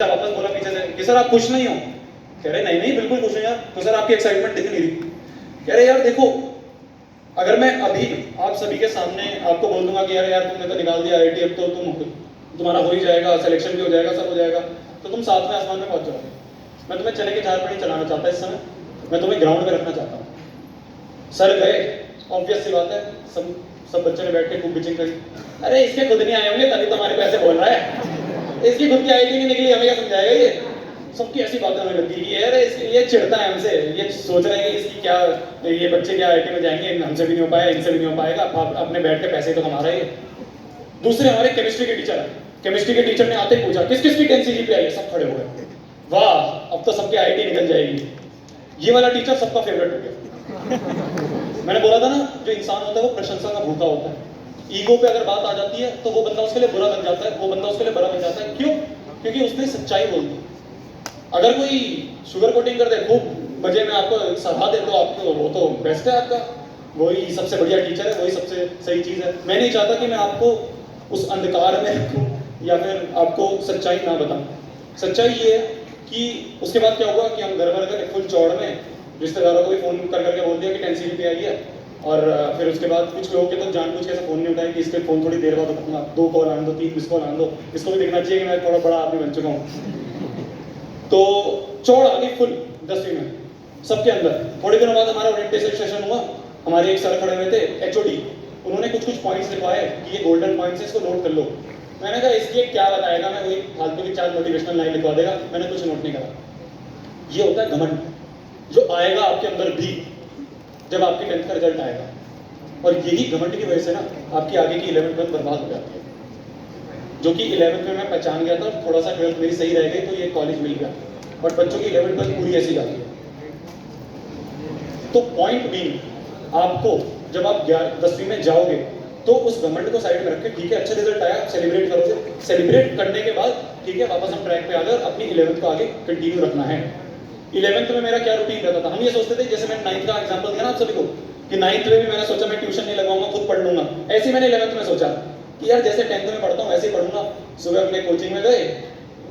वापस बोला पीछे से कि सर आप खुश नहीं हो। कह रहे नहीं नहीं बिल्कुल खुश हूं यार। तो सर आपकी एक्साइटमेंट दिख नहीं रही। कह रहे यार देखो, अगर मैं अभी आप सभी के सामने आपको बोल दूंगा कि यार यार तुमने तो निकाल दिया आईआईटी, अब तो तुम्हारा हो ही जाएगा, सिलेक्शन भी हो जाएगा, सब हो जाएगा, तो तुम साथ में आसमान में पहुंच जाओगे। मैं तुम्हें चने की झाड़ पर नहीं चलाना चाहता इस समय, मैं तुम्हें ग्राउंड में रखना चाहता हूँ। सर गए, ऑब्वियस सी बात है, सब बच्चों ने बैठ के खूब बिचिंग करी। अरे इसके खुद नहीं आए होंगे तभी तुम्हारे पैसे बोल रहा है, इसकी खुद की आईआईटी नहीं निकली, हमें क्या समझाएगा ये। सबकी ऐसी बातें होने लगती है यार ये चिढ़ता है हमसे, ये सोच रहे हैं कि इसकी क्या, ये बच्चे क्या आईआईटी में जाएंगे, हमसे भी नहीं हो पाया, इनसे भी नहीं हो पाएगा, अपने बैठ के पैसे तो कमा रहे हैं। दूसरे हमारे केमिस्ट्री के टीचर है, केमिस्ट्री के टीचर ने आते ही पूछा किस किस की 10 CGPA आई है, सब खड़े हो गए, वाह अब तो सबकी आईआईटी निकल जाएगी। ये वाला टीचर सबका फेवरेट हो गया। मैंने बोला था ना, जो इंसान होता है वो प्रशंसा का भूखा होता है। ईगो पे अगर बात आ जाती है तो वो बंदा उसके लिए बुरा बन जाता है, वो बंदा उसके लिए बुरा बन जाता है। क्यों? क्योंकि उसने सच्चाई बोल दी। अगर कोई शुगर कोटिंग कर दे, खूब मजे में आपको सलाह दे, तो आपको वो तो बेस्ट है, आपका वही सबसे बढ़िया टीचर है, वही सबसे सही चीज है। मैं नहीं चाहता कि मैं आपको उस अंधकार में रखूं या फिर आपको सच्चाई ना बताऊं। सच्चाई ये है कि उसके बाद क्या हुआ कि हम घर भर कर फुल चौड़ में रिश्तेदारों को भी फोन कर करके बोल दिया कि 10 CGPA आई है। और फिर उसके बाद कुछ लोगों के तो जानबूझ के फोन नहीं उठाए कि इसके फोन थोड़ी देर बाद उठाऊंगा, 2 कॉल आने दो, 3 मिस कॉल आने दो, इसको भी देखना चाहिए कि मैं थोड़ा बड़ा आदमी बन चुका हूँ। तो चौड़ आ गई फुल 10वीं में सबके अंदर। थोड़े दिनों बाद हमारा ओरिएंटेशन सेशन हुआ, हमारे एक सर खड़े हुए थे HOD, उन्होंने कुछ पॉइंट्स लिखवाए कि ये गोल्डन पॉइंट्स है, इसको नोट कर लो। मैंने कहा इसलिए क्या बताएगा, मैं वही फालतू की 4 मोटिवेशनल लाइन लिखवा देगा, मैंने कुछ नोट नहीं करा। ये होता है घमंड, जो आएगा आपके अंदर भी जब आपके 10th का रिजल्ट आएगा। और यही घमंड की वजह से ना आपकी आगे की 11th 12th बर्बाद हो जाती है। जो कि 11th में मैं पहचान गया था, और थोड़ा सा 12th मेरी सही रह गई तो ये कॉलेज मिल गया, बट बच्चों की 11th 12th पूरी ऐसी जाती है। तो पॉइंट भी, आपको जब आप 10वीं में जाओगे तो उस घमंड को साइड में रख के, ठीक है अच्छा रिजल्ट आया, सेलिब्रेट करोगे, सेलिब्रेट करने के बाद ठीक है वापस हम ट्रैक पे आ गए और अपनी 11th को आगे कंटिन्यू रखना है। 11th में मेरा क्या रूटीन रहता था, हम ये सोचते थे, जैसे मैंने 9th का एग्जांपल दिया ना आप सभी को, कि 9th में भी मैंने सोचा मैं ट्यूशन नहीं लगाऊंगा, खुद पढ़ लूंगा। ऐसे ही मैंने 11th में सोचा कि यार जैसे 10th में पढ़ता हूँ वैसे ही पढ़ूंगा। सुबह अपने कोचिंग में गए,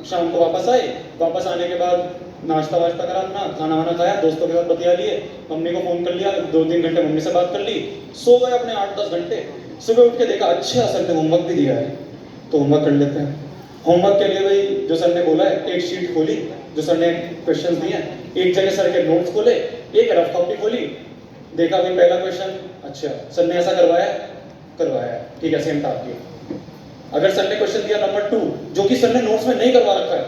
शाम को वापस आए, वापस आने के बाद नाश्ता वाश्ता करा, अपना खाना वाना खाया, दोस्तों के साथ बतिया लिए, मम्मी को फोन कर लिया, 2-3 घंटे मम्मी से बात कर ली, सो गए अपने 8-10 घंटे। सुबह उठ के देखा अच्छा सर ने होमवर्क भी दिया है, तो होमवर्क कर लेते हैं। होमवर्क के लिए भाई जो सर ने बोला है, एक शीट खोली जो सर ने क्वेश्चंस दिए हैं, एक जगह सर के नोट्स खोले, एक रफ कॉपी खोली, देखा भाई पहला क्वेश्चन, अच्छा सर ने ऐसा करवाया ठीक है, सेम टाइप किया। अगर सर ने क्वेश्चन दिया नंबर 2 जो कि सर ने नोट्स में नहीं करवा रखा है,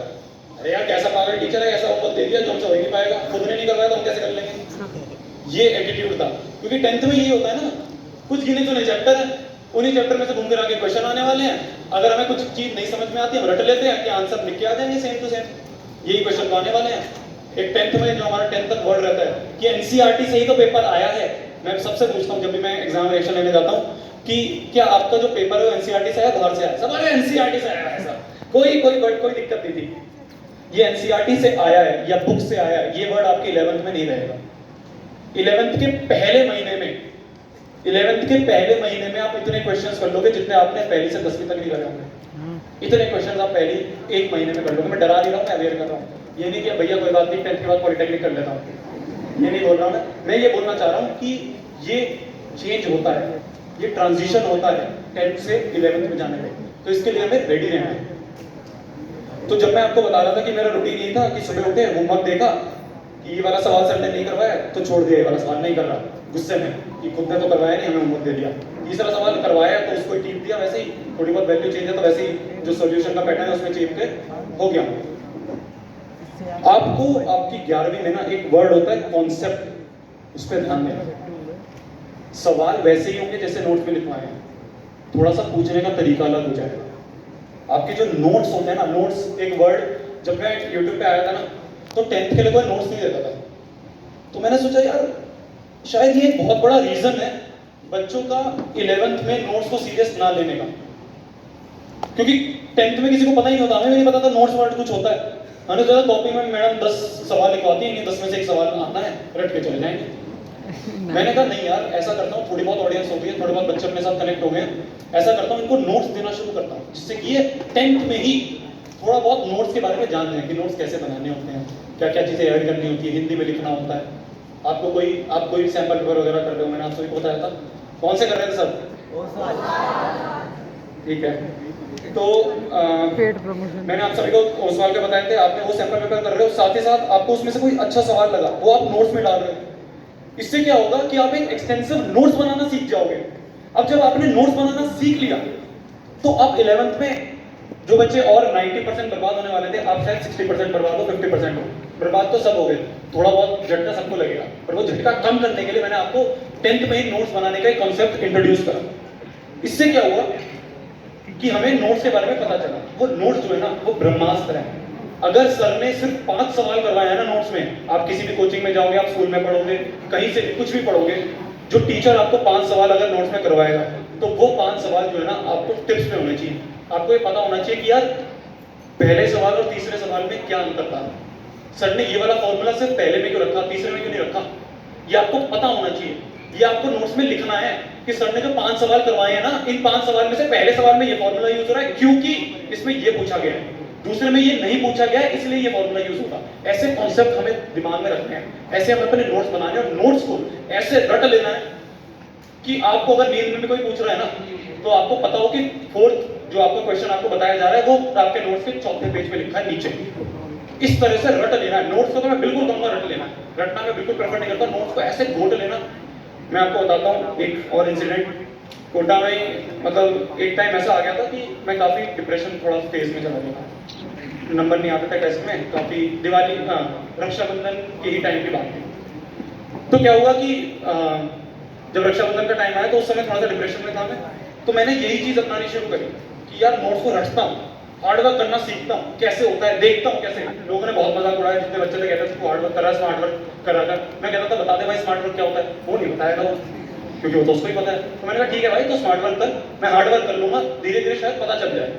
अरे यार कैसा पागल टीचर है, ऐसा होमवर्क दे दिया जो हमसे हो ही नहीं पाएगा, खुद ने नहीं करवाया तो हम कैसे कर लेंगे। ये एटीट्यूड था, क्योंकि 10th में ये होता है ना, कुछ गिने चुने चैप्टर है, उन्हीं चैप्टर में से घूम कर आके क्वेश्चन आने वाले हैं। अगर हमें कुछ चीज नहीं समझ में आती हम रट लेते हैं कि आंसर लिख के आ जाएंगे सेम टू सेम, यही क्वेश्चन आने वाले हैं। एक 10th में जो हमारा 10th तक वर्ड रहता है कि एनसीईआरटी से ही तो पेपर आया है। मैं सबसे पूछता हूँ जब भी मैं एग्जामिनेशन लेने जाता हूँ कि क्या आपका जो पेपर है वो एनसीईआरटी से आया, बाहर से आया? सब अरे एनसीईआरटी से आया है, ऐसा कोई दिक्कत नहीं थी। ये एनसीईआरटी से आया है या बुक से आया है, ये वर्ड आपके 11th में नहीं रहेगा। 11th के पहले महीने में आप इतने क्वेश्चंस कर लोगे जितने आपने पहली से 10वीं तक नहीं करे होंगे। इतने क्वेश्चंस आप पहली 1 महीने में कर लोगे। मैं डरा नहीं रहा हूँ, मैं अवेयर कर रहा हूँ। ये नहीं कि भैया कोई बात नहीं 10th के बाद पॉलिटेक्निक कर लेता हूँ, ये नहीं बोल रहा मैं ये बोलना चाह रहा हूँ कि ये चेंज होता है, ये ट्रांजिशन होता है 10th से 11th में जाने में, तो इसके लिए हमें रेडी रहना है। तो जब मैं आपको बता रहा था कि मेरा रूटीन ये था कि सुबह उठे, होमवर्क देखा कि ये वाला सवाल सर ने नहीं करवाया तो छोड़ दिया, ये वाला सवाल नहीं कर रहा, गुस्से में कि खुद ने तो करवाया नहीं, हमें होमवर्क दे दिया। तीसरा सवाल करवाया तो उसको टीप दिया, वैसे ही थोड़ी बहुत वैल्यू चेंज है तो वैसे ही जो सॉल्यूशन का पैटर्न है उसमें चेप के हो गया। आपको आपकी 11वीं में ना एक वर्ड होता है कॉन्सेप्ट, उस पर ध्यान देना। सवाल वैसे ही होंगे जैसे नोट्स में लिखवाए हैं, थोड़ा सा पूछने का तरीका अलग हो जाएगा। आपके जो नोट्स होते हैं ना, नोट्स एक वर्ड, जब मैं यूट्यूब पे आया था ना तो 10th के लिए कोई नोट्स नहीं देता था, तो मैंने सोचा यार शायद ये एक बहुत बड़ा रीजन है बच्चों का 11th में नोट्स को सीरियस ना लेने का, क्योंकि 10th में किसी को पता ही नहीं होता, हमें भी नहीं पता था नोट्स वर्ड कुछ होता है। मैंने सोचा कॉपी में मैडम 10 सवाल लिखवाती है, 10 में से एक सवाल आना है, रट के चले जाएंगे। मैंने कहा नहीं यार ऐसा करता हूँ, थोड़ी बहुत ऑडियंस हो गई है, थोड़े बहुत बच्चे अपने साथ कनेक्ट हो गए हैं, ऐसा करता हूँ इनको नोट्स देना शुरू करता हूँ, जिससे कि ये 10th में ही थोड़ा बहुत नोट्स के बारे में जान लें कि नोट्स कैसे बनाने होते हैं, क्या क्या चीज़ें ऐड करनी होती है, हिंदी में लिखना होता है। आप कोई सैम्पल पेपर वगैरह कर रहे हो, मैंने आप सभी को बताया था। कौन से कर रहे थे सब? ठीक है। तो मैंने आप सभी को ओसवाल के बताए थे, आपने वो सैंपल पेपर कर रहे हो, साथ ही साथ आपको उसमें से कोई अच्छा सवाल लगा वो आप नोट्स में डाल रहे हो। इससे क्या होगा कि आप एक एक्सटेंसिव नोट्स बनाना सीख जाओगे। अब जब आपने नोट्स बनाना सीख लिया तो आप 11th में जो बच्चे और 90% बर्बाद होने वाले थे, आप शायद 60% बर्बाद हो, 50% हो। बर्बाद तो सब हो गए, थोड़ा बहुत झटका सबको लगेगा, पर वो झटका कम करने के लिए मैंने आपको 10th में ही नोट्स बनाने का एक कॉन्सेप्ट इंट्रोड्यूस करा। इससे क्या हुआ कि हमें नोट्स के बारे में पता चला। वो नोट्स जो है ना वो ब्रह्मास्त्र है। अगर सर ने सिर्फ 5 सवाल करवाया है ना नोट्स में, आप किसी भी कोचिंग में जाओगे, आप स्कूल में पढ़ोगे, कहीं से कुछ भी पढ़ोगे, जो टीचर आपको 5 सवाल अगर नोट्स में करवाएगा तो वो 5 सवाल जो है ना आपको टिप्स पे होने चाहिए। आपको ये पता होना चाहिए कि यार पहले सवाल और तीसरे सवाल में क्या अंतर था, सर ने ये वाला फॉर्मूला सिर्फ पहले में क्यों रखा, तीसरे में क्यों नहीं रखा, ये आपको पता होना चाहिए। ये आपको नोट्स में लिखना है कि सर ने जो 5 सवाल करवाए हैं ना, इन 5 सवाल में से पहले सवाल में ये फॉर्मूला यूज हो रहा है क्योंकि इसमें ये पूछा गया है, दूसरे में ये नहीं पूछा गया है इसलिए ये फॉर्मूला यूज होगा। ऐसे कॉन्सेप्ट हमें दिमाग में रखने हैं, ऐसे हमें अपने नोट्स बनाने हैं और नोट्स को ऐसे रट लेना है कि आपको अगर नींद में भी कोई पूछ रहा है ना तो आपको पता हो कि 4th जो आपको क्वेश्चन आपको बताया जा रहा है वो आपके नोट्स के 4थे पेज पे लिखा है नीचे। इस तरह से रट लेना है। नोट्स को तो मैं बिल्कुल कहूंगा रट लेना है, रटना मैं बिल्कुल प्रेफर नहीं करता, नोट्स को ऐसे घोट लेना। मैं आपको बताता हूँ एक और इंसिडेंट। कोटा में मतलब एक टाइम ऐसा आ गया था कि मैं काफ़ी डिप्रेशन थोड़ा फेज में चला गया था, नंबर नहीं आता था टेस्ट में, काफ़ी दिवाली रक्षाबंधन के ही टाइम की बात थी। तो क्या हुआ कि जब रक्षाबंधन का टाइम आया तो उस समय थोड़ा सा डिप्रेशन में था मैं, तो मैंने यही चीज़ अपनानी शुरू करी कि यार नोट्स को रटता हूँ, हार्डवर्क करना सीखता हूँ कैसे होता है, देखता हूँ कैसे। लोगों ने बहुत मजाक उड़ाया, जितने बच्चे थे कहते थे तू हार्डवर्क कर रहा है, स्मार्ट वर्क कर रहा था। मैं कहता था बता दे भाई स्मार्ट वर्क क्या होता है, वो नहीं बताएगा वो, क्योंकि वो तो उसको ही पता है। तो मैंने कहा ठीक है भाई तो स्मार्ट वर्क कर, मैं हार्ड वर्क कर लूंगा, धीरे धीरे शायद पता चल जाए।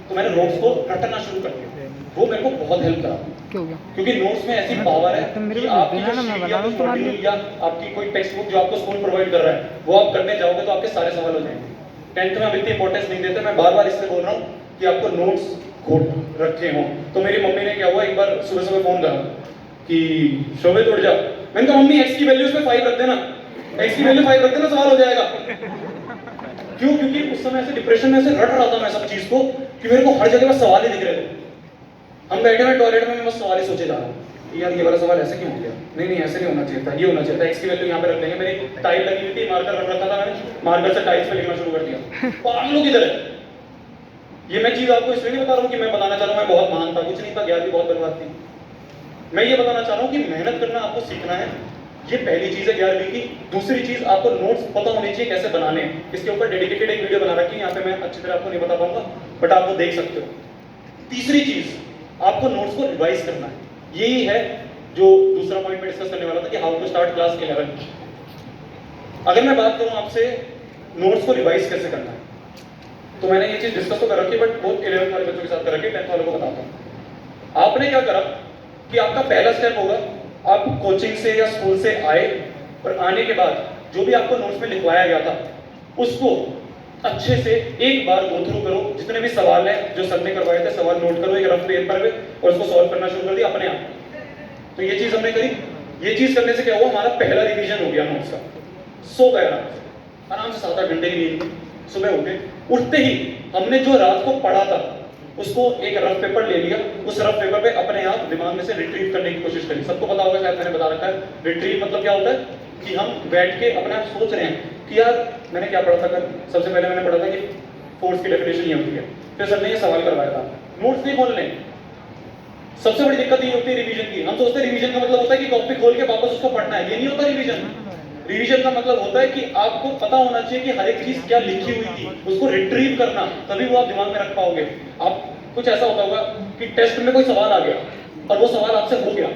तो मैंने नोट्स को रटना शुरू कर दिया, वो मेरे को बहुत हेल्प करा, क्योंकि नोट्स में ऐसी पावर है कि आपकी जो शीट या मॉड्यूल या आपकी कोई टेक्स्ट बुक जो आपको स्कूल प्रोवाइड कर रहा है वो आप करने जाओगे तो आपके सारे सवाल हो जाएंगे। 10th में हम इतनी इंपॉर्टेंस नहीं देते, मैं बार बार इसलिए बोल रहा हूँ कि आपको नोट्स घोट रखे हों। तो मेरी मम्मी ने क्या हुआ, एक बार सुबह सुबह फोन करा कि शोभित उठ जा। मैंने कहा मम्मी एक्स की वैल्यू उसमें 5 रख देना, एक्स की वैल्यू 5 रख देना, सवाल हो जाएगा। क्यों? क्योंकि उस समय ऐसे डिप्रेशन में ऐसे रट रहा था मैं सब चीज को कि मेरे को हर जगह बस सवाल ही दिख रहे थे। हम बैठे हुए टॉयलेट में, मैं बस सवाल ही सोचे जा रहा हूँ यार ये वाला सवाल ऐसे क्यों हो गया, नहीं नहीं ऐसे नहीं होना चाहिए था, ये होना चाहिए था, एक्स की वैल्यू यहाँ पे रख देंगे। मेरी टाइल लगी हुई थी, मार्कर रख रखा था मैंने, मार्कर से टाइल्स पे लिखना शुरू कर दिया। पागलों की तरह। ये मैं चीज आपको इसलिए नहीं बता रहा हूँ कि मैं बताना चाह रहा हूँ मैं बहुत महान था, कुछ नहीं था, ज्ञान भी बहुत बर्बाद थी। मैं ये बताना चाह रहा हूँ कि मेहनत करना आपको सीखना है, ये पहली चीज है 11वीं की। दूसरी चीज आपको नोट्स पता होने चाहिए कैसे बनाने हैं, इसके ऊपर डेडिकेटेड एक वीडियो बना रखी है, यहाँ पे मैं अच्छी तरह आपको नहीं बता पाऊंगा बट आप वो देख सकते हो। तीसरी चीज आपको नोट्स को रिवाइज करना है, यही है जो दूसरा पॉइंट में डिस्कस करने वाला था कि हाउ टू स्टार्ट क्लास 11। अगर मैं बात करूं आपसे नोट्स को रिवाइज कैसे करना है, तो मैंने ये चीज डिस्कस तो कर रखी है बट बहुत 11th वाले बच्चों के साथ कर रखी है, 10th वालों को बताता हूं। आपने क्या करा कि आपका पहला स्टेप होगा, आप कोचिंग से या स्कूल से आए और आने के बाद जो भी आपको नोट्स में लिखवाया गया था उसको अच्छे से एक बार गो थ्रू करो, जितने भी सवाल हैं जो सर ने करवाए थे सवाल नोट करो एक रफ पेपर पे और उसको सॉल्व करना शुरू कर दिया अपने आप। तो ये चीज हमने करी, ये चीज करने से क्या हुआ, हमारा पहला रिवीजन हो गया नोट्स का। सो गया आराम से 7-8 घंटे की नींद, सुबह उठे, उठते ही हमने जो रात को पढ़ा था उसको एक रफ पेपर ले लिया, उस रफ पेपर पे अपने आप दिमाग में से रिट्रीव करने की कोशिश करी। सबको पता होगा शायद मैंने बता रखा है, रिट्रीव मतलब क्या होता है कि हम बैठ के अपने आप सोच रहे हैं कि यार मैंने क्या पढ़ा था कल। सबसे पहले मैंने पढ़ा था कि फोर्स की डेफिनेशन ये होती है, फिर सर ने ये सवाल करवाया था, नोट्स नहीं खोलने। सबसे बड़ी दिक्कत ये होती है रिवीजन की, हम सोचते हैं रिवीजन का मतलब होता है कि कॉपी खोल के वापस उसको पढ़ना है, ये नहीं होता रिवीजन। रिवीजन का मतलब होता है कि आपको पता होना चाहिए कि हर एक चीज क्या लिखी हुई थी, उसको रिट्रीव करना, तभी वो आप दिमाग में रख पाओगे। आप कुछ ऐसा होता होगा कि टेस्ट में कोई सवाल आ गया और वो सवाल आपसे हो गया,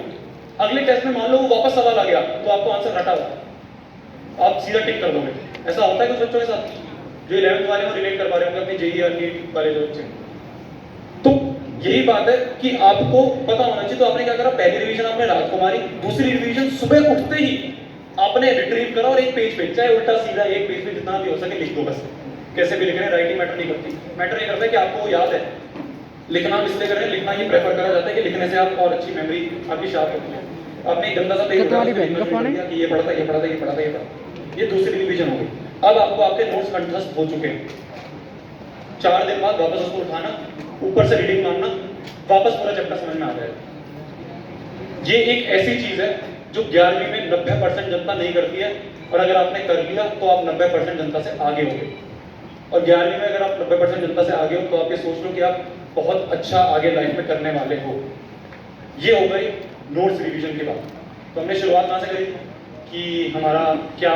अगले टेस्ट में मान लो वो वापस सवाल आ गया तो आपको आंसर रटा हुआ, आप सीधा टिक कर दोगे। ऐसा होता है कुछ बच्चों के साथ, जो 11th वाले वो रिलेट कर पा रहे होंगे अपनी जेईई और नीट वाले जो बच्चे। तो यही बात है कि आपको पता होना चाहिए। तो आपने क्या करा, पहली रिवीजन आपने रात को मारी, दूसरी रिवीजन सुबह उठते ही आपने रिट्रीव करा और एक पेज पे चाहे उल्टा सीधा एक पेज पे जितना भी हो सके लिख दो बस, कैसे भी लिख रहे हैं, राइटिंग मैटर नहीं करती। मैटर ये करता है कि आपको वो याद है। लिखना हम इसलिए कर रहे हैं, लिखना ये प्रेफर करा जाता है कि लिखने से आप और अच्छी मेमोरी आपकी शार्प होती है। आपने एक गंदा सा पेज उठाया, कि ये पढ़ता, ये पढ़ता, ये पढ़ता, ये पढ़ता, ये दूसरी रिवीजन हो गई। अब आपको आपके नोट्स कंठस्थ हो चुके हैं, 4 दिन बाद वापस उसको उठाना, ऊपर से रीडिंग मारना, वापस पूरा चैप्टर समझ में आ जाएगा। ये एक ऐसी चीज है जो 11वीं में 90% जनता नहीं करती है, और अगर आपने कर लिया तो आप 90% जनता से आगे हो गए। और 11वीं में अगर आप 90% जनता से आगे हो तो आप ये सोच लो कि आप बहुत अच्छा आगे लाइफ में करने वाले हो। ये हो गई नोट्स रिवीजन की बात। तो हमने शुरुआत कहाँ से करी कि हमारा क्या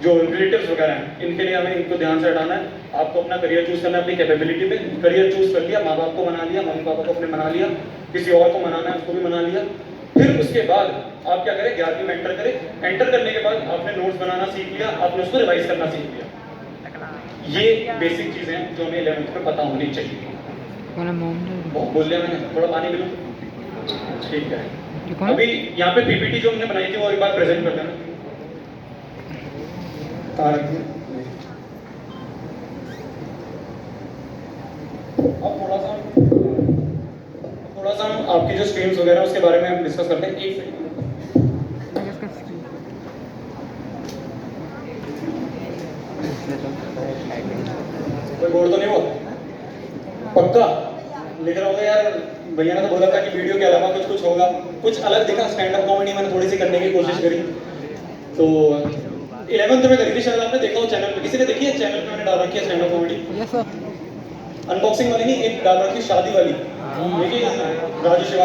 जो रिलेटिव्स वगैरह हैं इनके लिए हमें इनको ध्यान से हटाना है। आपको अपना करियर चूज करना है अपनी कैपेबिलिटी पे। करियर चूज कर लिया, माँ बाप को मना लिया, मम्मी पापा को अपने मना लिया, किसी और को मनाना है उसको भी मना लिया। फिर उसके बाद आप क्या करें, 11वीं में एंटर करें। एंटर करने के बाद आपने नोट्स बनाना सीख लिया, आपने उसको रिवाइज करना सीख लिया। ये बेसिक चीजें हैं जो हमें 11th में पता होनी चाहिए। बहुत बोल लिया मैंने, थोड़ा पानी मिलो। ठीक है, अभी यहाँ पे पीपीटी जो हमने बनाई थी वो एक बार प्रेजेंट कर देना। अब थोड़ा सा हम आपकी जो स्ट्रीम्स वगैरह उसके बारे में हम डिस्कस करते हैं। एक सेकंड, कोई बोर्ड तो नहीं हुआ? पक्का लिख रहा होगा यार, भैया ने तो बोला था कि वीडियो के अलावा कुछ कुछ होगा, कुछ अलग दिखा। स्टैंड अप कॉमेडी मैंने थोड़ी सी करने की कोशिश करी। तो 11th में करी थी, शायद आपने देखा हो चैनल पे। किसी ने देखी है? चैनल पे मैंने डाल रखी है स्टैंड अप कॉमेडी। अनबॉक्सिंग वाली नहीं, एक डाल रखी शादी वाली, देखिए राजू शिवा